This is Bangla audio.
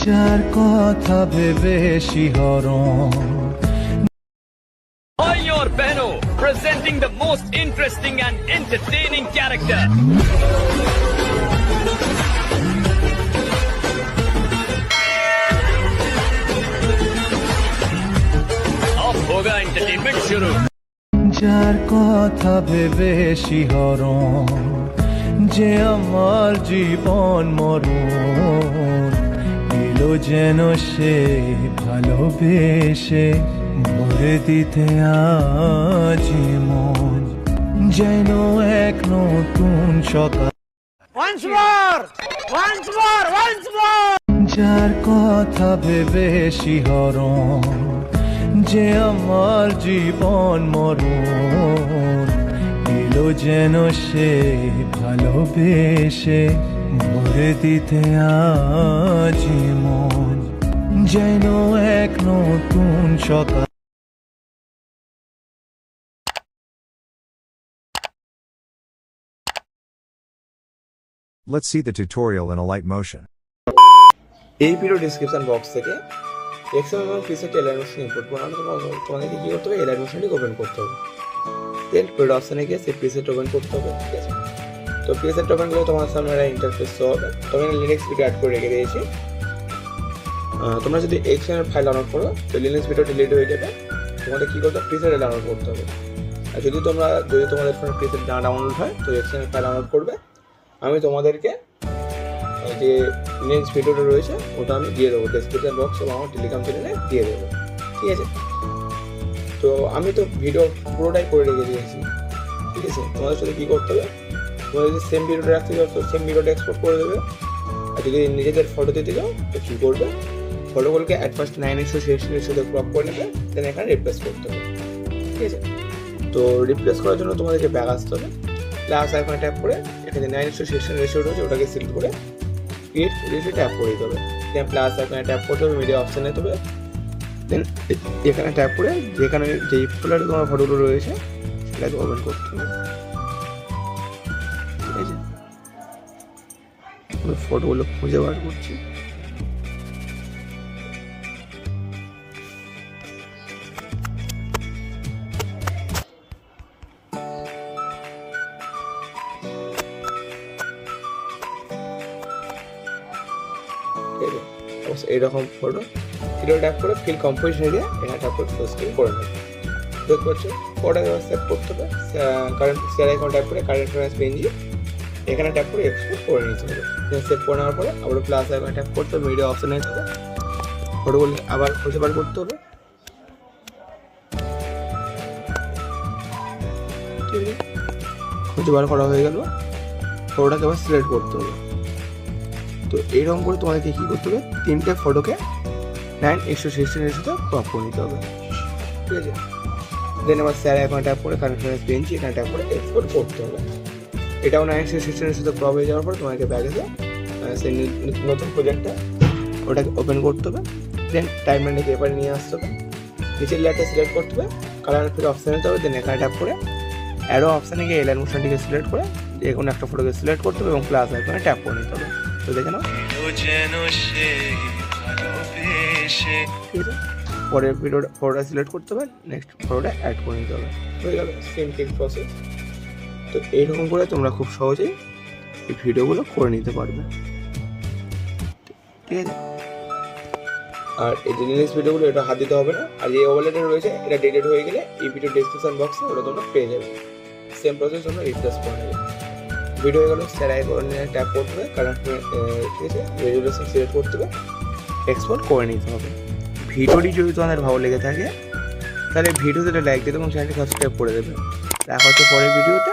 যার কথা ভেবে শিহরণ Your Beno, presenting the most interesting and entertaining character. अब होगा entertainment शुरू। যার কথা ভেবে শিহরণ যে আমার জীবন মরণ দিল যেন সে ভালোবেসে ভরে দিতে আজ মন যেন এক নতুন সকাল যার কথা ভেবে শিহরণ যে আমার জীবন মরণ দিল যেন সে ভালোবেসে ভরে দিতে আজ মন যেন এক নতুন সকাল Let's see the tutorial in a light motion. এই ভিডিও ডেসক্রিপশন বক্স থেকে এক্সএম এবং প্রিসেট এলাইনমেন্ট ইম্পোর্ট করো। তোমাদেরকে কী করতে হবে, এলাইনমেন্টটি ওপেন করতে হবে। দেন প্রিড অপশানে গিয়ে সেই প্রিসেট ওপেন করতে হবে, ঠিক আছে। তো প্রিসেট ওপেন করলে তোমার সামনে একটা ইন্টারফেস শো হবে। তবে আমি লিনাক্স ভিডিও অ্যাড করে রেখে দিয়েছি। তোমরা যদি এক্সএম ফাইল ডাউনলোড করো তো লিনাক্স ভিডিও ডিলিট হয়ে যাবে। তোমাদের কী করতে হবে, প্রিসেট ডাউনলোড করতে হবে। আর যদি তোমাদের ফোনে প্রিসেট না ডাউনলোড হয় তো এক্সএম ফাইল ডাউনলোড করবে। আমি তোমাদেরকে যে লিনাক্স ভিডিওটা রয়েছে ওটা আমি দিয়ে দেবো ডেসক্রিপশন বক্স এবং আমার টেলিগ্রাম চ্যানেলে দিয়ে দেবো, ঠিক আছে। তো আমি তো ভিডিও পুরোটাই করে রেখে দিয়েছি, ঠিক আছে। তোমাদের সাথে কী করতে হবে, তোমাদের যদি সেম ভিডিওটা রাখতে চাও তো সেম ভিডিওটা এক্সপোর্ট করে দেবে। আর যদি নিজেদের ফটো দিতে চাও তো কী করবে, ফটোগুলোকে অ্যাট ফার্স্ট 9:16 সাথে ক্রপ করে নেবে, দেন এখানে রিপ্লেস করতে হবে, ঠিক আছে। তো রিপ্লেস করার জন্য তোমাদেরকে ব্যাক আসতে হবে। প্লাস আইকনে ট্যাপ করে এখানে 9:16 রেশিও রয়েছে ওটাকে সিলেক্ট করে ক্রিয়েট রেশিও ট্যাপ করে দিতে হবে। দেন প্লাস আইকনে ট্যাপ করতে হবে, মিডিয়া অপশানে যেতে হবে। দেন এখানে ট্যাপ করে যেখানে যেই ফোল্ডারে তোমার ফটোগুলো রয়েছে সেটাকে ওপেন করতে হবে, ঠিক আছে। আমি ফটোগুলো খুঁজে বার করছি। এইরকম ফটো ভিডিও ট্যাপ করে ফিল কম্পোজিশন এরিয়া এখানে ট্যাপ করে ফুল স্ক্রিন করে নেবে। দেখতে পাচ্ছ ফটোটা সেভ করতে হবে। কারেন্ট শেয়ার আইকন ট্যাপ করে কারেন্ট রেফারেন্স পেনজি এখানে ট্যাপ করে এক্সপোর্ট করে নিতে হবে। সেভ করে নেওয়ার পরে আবার প্লাস আইকন ট্যাপ করতে হবে, মিডিয়া অপশনে যেতে হবে। ফটোগুলো আবার খুঁজে বার করতে হবে, ঠিক আছে। খুঁজে বার করা হয়ে গেল, ফটোটাকে আবার সিলেক্ট করতে হবে। তো এইরকম করে তোমাদেরকে কী করতে হবে, তিনটে ফটোকে 9:16 রেশিওতে ক্রপ করে নিতে হবে, ঠিক আছে। দেন আবার শেয়ার আইকন ট্যাপ করে কারেন্ট রেফারেন্স পেনজি এখানে ট্যাপ করে এক্সপোর্ট করতে হবে। এটাও 9:16 রেশিওতে ক্রপ হয়ে যাওয়ার পর তোমাকে ব্যাগে সেই নতুন প্রজেক্টটা ওটাকে ওপেন করতে হবে। দেন টাইমলাইনটাকে এবারে নিয়ে আসতে হবে, নিচের লেয়ারটা সিলেক্ট করতে হবে, কালার ফিল অপশানে যেতে হবে। দেন এখানে ট্যাপ করে অ্যারো অপশানে গিয়ে এলাইন মোশনটিকে সিলেক্ট করে যে কোনো একটা ফটোকে সিলেক্ট করতে হবে এবং প্লাস আইকনে ট্যাপ করে নিতে হবে। তো দেখে নাও, ঠিক আছে। পরের ফটোটা সিলেক্ট করতে হবে, নেক্সট ফটোটা অ্যাড করে নিতে হবে, হয়ে গেল সিম্পল প্রসেস। তো এইরকম করে তোমরা খুব সহজেই এই ভিডিওগুলো করে নিতে পারবে, ঠিক আছে। আর এই যে লিনাক্স ভিডিওগুলো এটা হাত দিতে হবে না। আর যে ওভারলেটা রয়েছে এটা ডিলিট হয়ে গেলে এই ভিডিও ডেসক্রিপশন বক্সে ওটা তোমরা পেয়ে যাবে। সেম প্রসেস তোমরা রিপ্লেস করে নেবে। ভিডিও হয়ে গেলো, শেয়ার আইকনে ট্যাপ করতে হবে, কারেন্ট ঠিক আছে, রেজুলেশন সিলেক্ট করতে হবে, এক্সপোর্ট করে নিতে হবে। ভিডিওটি যদি তোমাদের ভালো লেগে থাকে তাহলে ভিডিওতে লাইক দিতে এবং চ্যানেলটি সাবস্ক্রাইব করে দেবে। দেখা হচ্ছে পরের ভিডিওতে।